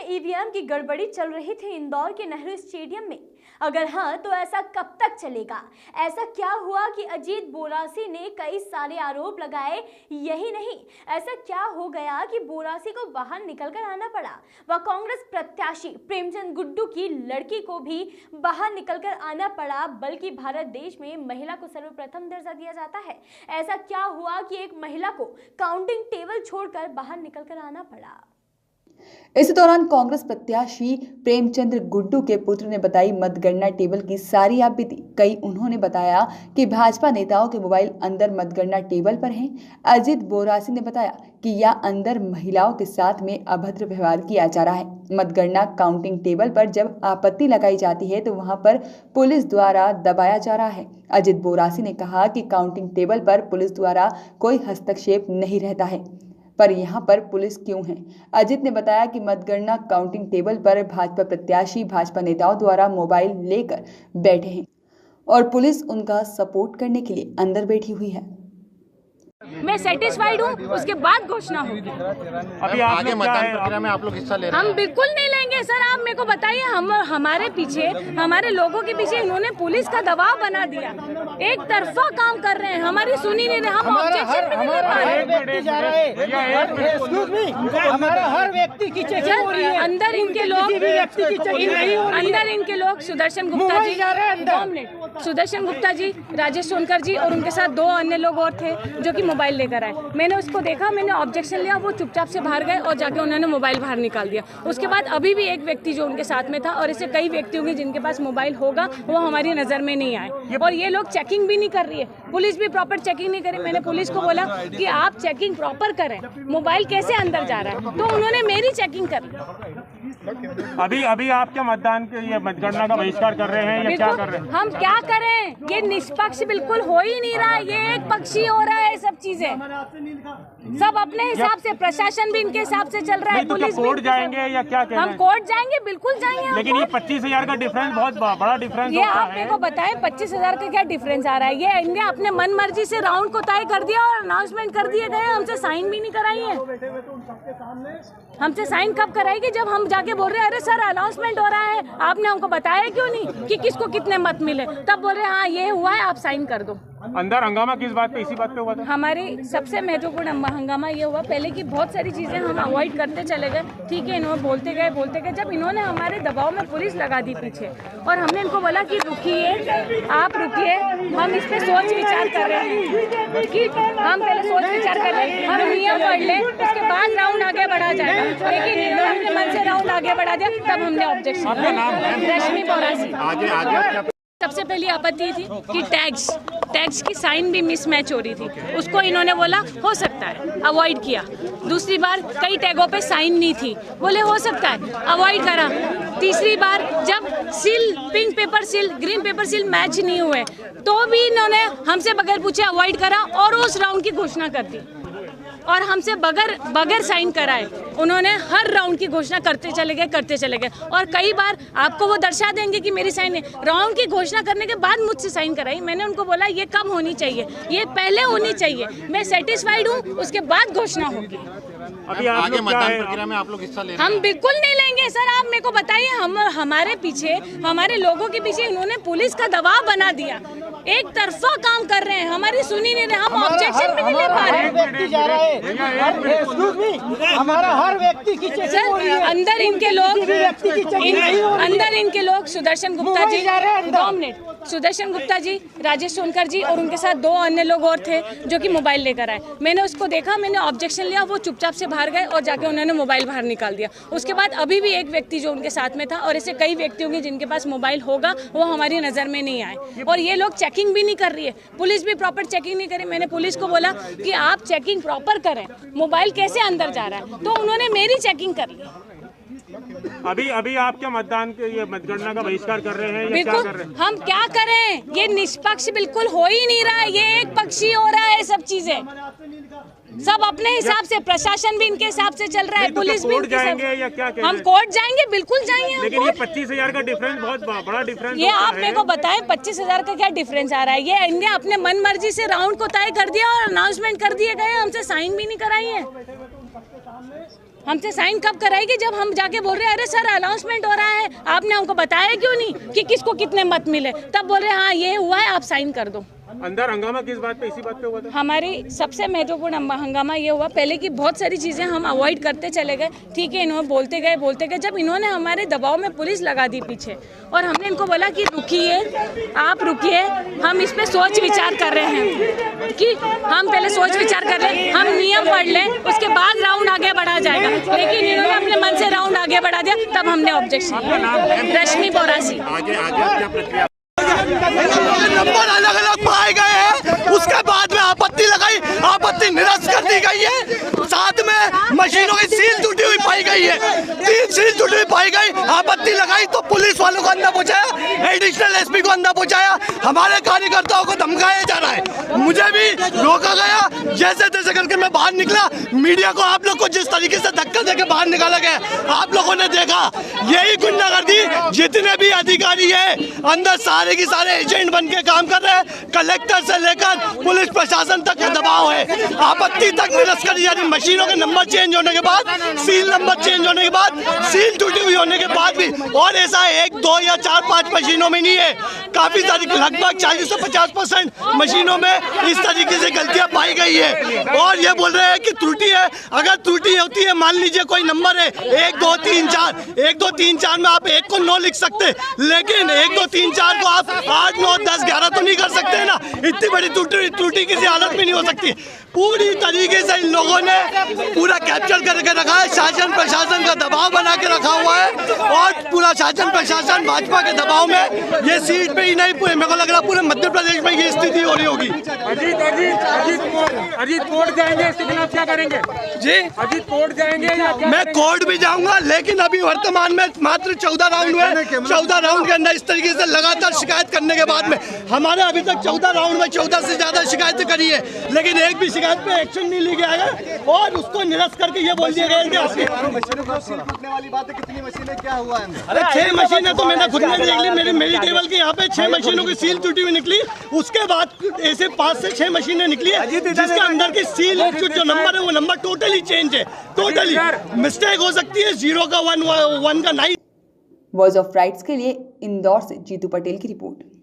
EVM की गड़बड़ी चल रही थी इंदौर के नेहरू स्टेडियम में? अगर हाँ, तो ऐसा कब तक चलेगा? ऐसा क्या हुआ कि अजीत बोरासी ने कई सारे आरोप लगाए? यही नहीं, ऐसा क्या हो गया कि बोरासी को बाहर निकलकर आना पड़ा? वह कांग्रेस प्रत्याशी प्रेमचंद गुड्डू की लड़की को भी बाहर निकलकर आना पड़ा, बल्कि भारत देश में महिला को सर्वप्रथम दर्जा दिया जाता है। ऐसा क्या हुआ कि एक महिला को काउंटिंग टेबल छोड़कर बाहर निकलकर आना पड़ा? इस दौरान कांग्रेस प्रत्याशी प्रेमचंद गुड्डू के पुत्र ने बताई मतगणना टेबल की सारी आप बीती। कई उन्होंने बताया कि भाजपा नेताओं के मोबाइल अंदर मतगणना टेबल पर हैं। अजीत बोरासी ने बताया कि यह अंदर महिलाओं के साथ में अभद्र व्यवहार किया जा रहा है। मतगणना काउंटिंग टेबल पर जब आपत्ति लगाई जाती है तो वहां पर पुलिस द्वारा दबाया जा रहा है। अजीत बोरासी ने कहा कि काउंटिंग टेबल पर पुलिस द्वारा कोई हस्तक्षेप नहीं रहता है, पर यहाँ पर पुलिस क्यों है? अजीत ने बताया कि मतगणना काउंटिंग टेबल पर भाजपा प्रत्याशी भाजपा नेताओं द्वारा मोबाइल लेकर बैठे हैं और पुलिस उनका सपोर्ट करने के लिए अंदर बैठी हुई है। मैं सेटिस्फाइड हूँ, उसके बाद घोषणा होगी। अभी आगे मतदान प्रक्रिया में आप लोग हिस्सा ले रहे हैं? हम बिल्कुल नहीं लेंगे सर। आप मेरे को बताइए, हमारे पीछे, हमारे लोगों के पीछे इन्होंने पुलिस का दबाव बना दिया। एक तरफा काम कर रहे हैं, हमारी सुनी नहीं रहे, हम ऑब्जेक्शन भी नहीं ले पा रहे। हमारा हर व्यक्ति की चेकिंग हो रही है। अंदर इनके लोग सुदर्शन गुप्ता जी, 2 मिनट, सुदर्शन गुप्ता जी, राजेश सोनकर जी और उनके साथ 2 अन्य लोग और थे जो कि मोबाइल लेकर आए। मैंने उसको देखा, मैंने ऑब्जेक्शन लिया, वो चुपचाप से बाहर गए और जाके उन्होंने मोबाइल बाहर निकाल दिया। उसके बाद अभी भी एक व्यक्ति जो उनके साथ में था, और ऐसे कई व्यक्ति होंगे जिनके पास मोबाइल होगा, वो हमारी नजर में नहीं आए। और ये लोग चेकिंग भी नहीं कर रही है, पुलिस भी प्रॉपर चेकिंग नहीं करी। मैंने पुलिस को बोला कि आप चेकिंग प्रॉपर करें, मोबाइल कैसे अंदर जा रहा है, तो उन्होंने मेरी चेकिंग कर। अभी आप क्या मतदान के ये मतगणना का बहिष्कार कर रहे हैं या क्या कर रहे हैं? हम क्या करें? ये निष्पक्ष बिल्कुल हो ही नहीं रहा है, ये एक पक्षी हो रहा है। सब चीजें सब अपने हिसाब से, प्रशासन भी इनके हिसाब से चल रहा है। पुलिस तो कोर्ट जाएंगे या क्या कह रहे हैं? हम कोर्ट जाएंगे, बिल्कुल जाएंगे। लेकिन ये 25,000 का डिफरेंस बहुत बड़ा डिफरेंस ये आप मेरे को बताएं, 25,000 का क्या डिफरेंस आ रहा है? ये इनने अपने मन मर्जी से राउंड को तय कर दिया और अनाउंसमेंट कर दिए गए, हमसे साइन भी नहीं कराई है। हमसे साइन कब कराएगी? जब हम जाके बोल रहे हैं अरे सर अनाउंसमेंट हो रहा है, आपने हमको बताया क्यों नहीं कि किसको कितने मत मिले? तब बोल रहे हैं हाँ ये हुआ है, आप साइन कर दो। अंदर हंगामा किस बात पे, इसी बात पे हुआ था? हमारी सबसे महत्वपूर्ण हंगामा ये हुआ, पहले की बहुत सारी चीजें हम अवॉइड करते चले गए, ठीक है, इन्होंने बोलते गए। जब इन्होंने हमारे दबाव में पुलिस लगा दी पीछे, और हमने इनको बोला कि रुकिए, आप रुकिए, हम इस पे सोच विचार कर रहे हैं, कि हम पहले सोच विचार कर रहे हैं, हम नियम पढ़ लें, उसके बाद राउंड आगे बढ़ा जाएगा। लेकिन इन्होंने अपने मन से राउंड आगे बढ़ा दिया, तब हमने ऑब्जेक्शन। रश्मि बोरासी। सबसे पहली आपत्ति थी कि टैग्स की साइन भी मिसमैच हो रही थी, उसको इन्होंने बोला हो सकता है, अवॉइड किया। दूसरी बार कई टैगों पे साइन नहीं थी, बोले हो सकता है, अवॉइड करा। तीसरी बार जब seal, pink paper seal, green pepper seal match नहीं हुए, तो भी इन्होंने हमसे बगैर पूछे अवॉइड करा और उस राउंड की घोषणा कर दी। और हमसे बगैर साइन कराए उन्होंने हर राउंड की घोषणा करते चले गए। और कई बार आपको वो दर्शा देंगे कि मेरी साइन है, राउंड की घोषणा करने के बाद मुझसे साइन कराई। मैंने उनको बोला ये कम होनी चाहिए, ये पहले होनी चाहिए। मैं सेटिस्फाइड हूँ, उसके बाद घोषणा होगी। अभी आगे मतदान प्रक्रिया में आप लोग हिस्सा ले रहे हैं? हम बिल्कुल नहीं लेंगे सर। आप मेरे को बताइए, हमारे पीछे, हमारे लोगों के पीछे इन्होंने पुलिस का दबाव बना दिया। एक तरफा काम कर रहे हैं, हमारी सुनी नहीं रहे, हम ऑब्जेक्शन भी नहीं ले पा रहे। हमारा हर व्यक्ति की चेकिंग हो रही है। अंदर इनके लोग सुदर्शन गुप्ता जी, 2 मिनट, सुदर्शन गुप्ता जी, राजेश सोनकर जी और उनके साथ 2 अन्य लोग और थे जो कि मोबाइल लेकर आए। मैंने उसको देखा, मैंने ऑब्जेक्शन लिया, वो चुपचाप से बाहर गए और जाके उन्होंने मोबाइल बाहर निकाल दिया। उसके बाद अभी भी एक व्यक्ति जो उनके साथ में था, और ऐसे कई व्यक्ति होंगे जिनके पास मोबाइल होगा, वो हमारी नजर में नहीं आए। और ये लोग चेकिंग भी नहीं कर रही है, पुलिस भी प्रॉपर चेकिंग नहीं करी। मैंने पुलिस को बोला कि आप चेकिंग प्रॉपर करें, मोबाइल कैसे अंदर जा रहा है, तो उन्होंने मेरी चेकिंग कर ली। अभी आप क्या मतदान के ये मतगणना का बहिष्कार कर रहे हैं या क्या कर रहे हैं? हम क्या करें? ये निष्पक्ष बिल्कुल हो ही नहीं रहा है, ये एक पक्षी हो रहा है। सब चीजें सब अपने हिसाब से, प्रशासन भी इनके हिसाब से चल रहा है, पुलिस भी कोर्ट जाएंगे या क्या कह रहे हैं? हम कोर्ट जाएंगे, बिल्कुल जाएंगे। लेकिन ये 25,000 का डिफरेंस बहुत बड़ा डिफरेंस। ये आप मेरे को बताएं, 25,000 का क्या डिफरेंस आ रहा है? ये इनने अपने मन मर्जी से राउंड को तय कर दिया और अनाउंसमेंट कर दिए गए, हमसे साइन भी नहीं कराई है। हमसे साइन कब कराएगी जब हम जाके बोल रहे हैं अरे सर अनाउंसमेंट हो रहा है, आपने हमको बताया क्यों नहीं कि किसको कितने मत मिले, तब बोल रहे हैं हाँ ये हुआ है आप साइन कर दो। अंदर हंगामा किस बात पे, इसी बात पे हुआ था? हमारी सबसे महत्वपूर्ण हंगामा ये हुआ, पहले की बहुत सारी चीज़ें हम अवॉइड करते चले गए, ठीक है इन्होंने बोलते गए, जब इन्होंने हमारे दबाव में पुलिस लगा दी पीछे और हमने इनको बोला कि रुकिए, आप रुकिए, हम इस पे सोच विचार कर रहे हैं कि हम पहले सोच विचार कर लें, हम नियम पढ़ लें, उसके बाद राउंड आगे बढ़ा जाएगा, लेकिन इन्होंने अपने मन से राउंड आगे बढ़ा दिया, तब हमने ऑब्जेक्शन। रश्मि बोरासी। नंबर अलग अलग पाए गए हैं, उसके बाद में आपत्ति लगाई, आपत्ति निरस्त कर दी गई है। साथ में मशीनों की सील टूटी हुई पाई गई है, 3 सील टूटी हुई पाई गई, आपत्ति लगाई तो पुलिस वालों को अंदर पहुंचाया, एडिशनल एसपी को अंदर पहुंचाया, हमारे कार्यकर्ताओं को धमकाया जा रहा है, मुझे भी रोका गया, जैसे तैसे करके मैं बाहर निकला। मीडिया को आप लोग को जिस तरीके से धक्का देके बाहर निकाला गया आप लोगों ने देखा, यही गुंडागर्दी जितने भी अधिकारी है अंदर सारे की सारे एजेंट बन के काम कर रहे हैं, कलेक्टर से लेकर पुलिस प्रशासन तक का दबाव है, आपत्ति तक निरस्त करी जा रही। मशीनों के नंबर चेंज होने के बाद, सील नंबर चेंज होने के बाद, सील टूटी हुई होने के बाद भी, और ऐसा 1, 2 या 4, 5 मशीनों में नहीं है, काफी सारी लगभग 40 से 50% मशीनों में इस तरीके से गलतियां पाई गई है। और ये बोल रहे हैं कि त्रुटि है, अगर त्रुटि होती है, मान लीजिए कोई नंबर है 1, 2, 3, 4, 1, 2, 3, 4 में आप 1 को 9 लिख सकते, लेकिन 1, 2, 3, 4 को आप 8, 9, 10, 11 तो नहीं कर सकते ना। इतनी बड़ी त्रुटि किसी हालत में नहीं हो सकती। पूरी तरीके से इन लोगों ने पूरा कैप्चर करके रखा है, शासन प्रशासन का दबाव बना के रखा हुआ है, और पूरा शासन प्रशासन भाजपा के दबाव में ये सीट पे ही नहीं, मेरे को लग रहा पूरे मध्य प्रदेश में ये स्थिति हो रही होगी। अजीत कोर्ट जाएंगे, इसके खिलाफ क्या करेंगे जी? अजीत कोर्ट जाएंगे या क्या? मैं कोर्ट भी जाऊंगा, लेकिन अभी वर्तमान में मात्र 14 राउंड हुए, 14 राउंड के अंदर इस तरीके से लगातार शिकायत करने के बाद में हमारे अभी तक 14 राउंड में 14 से ज्यादा शिकायतें करी है, लेकिन एक भी शिकायत पे एक्शन नहीं लिया गया है, और उसको निरस्त करके ये बोल दिया गया है कि वाली बात है, कितनी मशीनें क्या हुआ है? अरे 6 मशीनें तो मैंने खुद ने देख ली, मेरी टेबल के यहाँ पे 6 मशीनों की सील टूटी हुई निकली, उसके बाद ऐसे 5 से 6 मशीनें निकली है, जिसके अंदर की सील जो नंबर है वो नंबर टोटली चेंज है, टोटली मिस्टेक हो सकती है, 0 का 1 का 9। वॉइस ऑफ राइट्स के लिए इंदौर से जीतू पटेल की रिपोर्ट।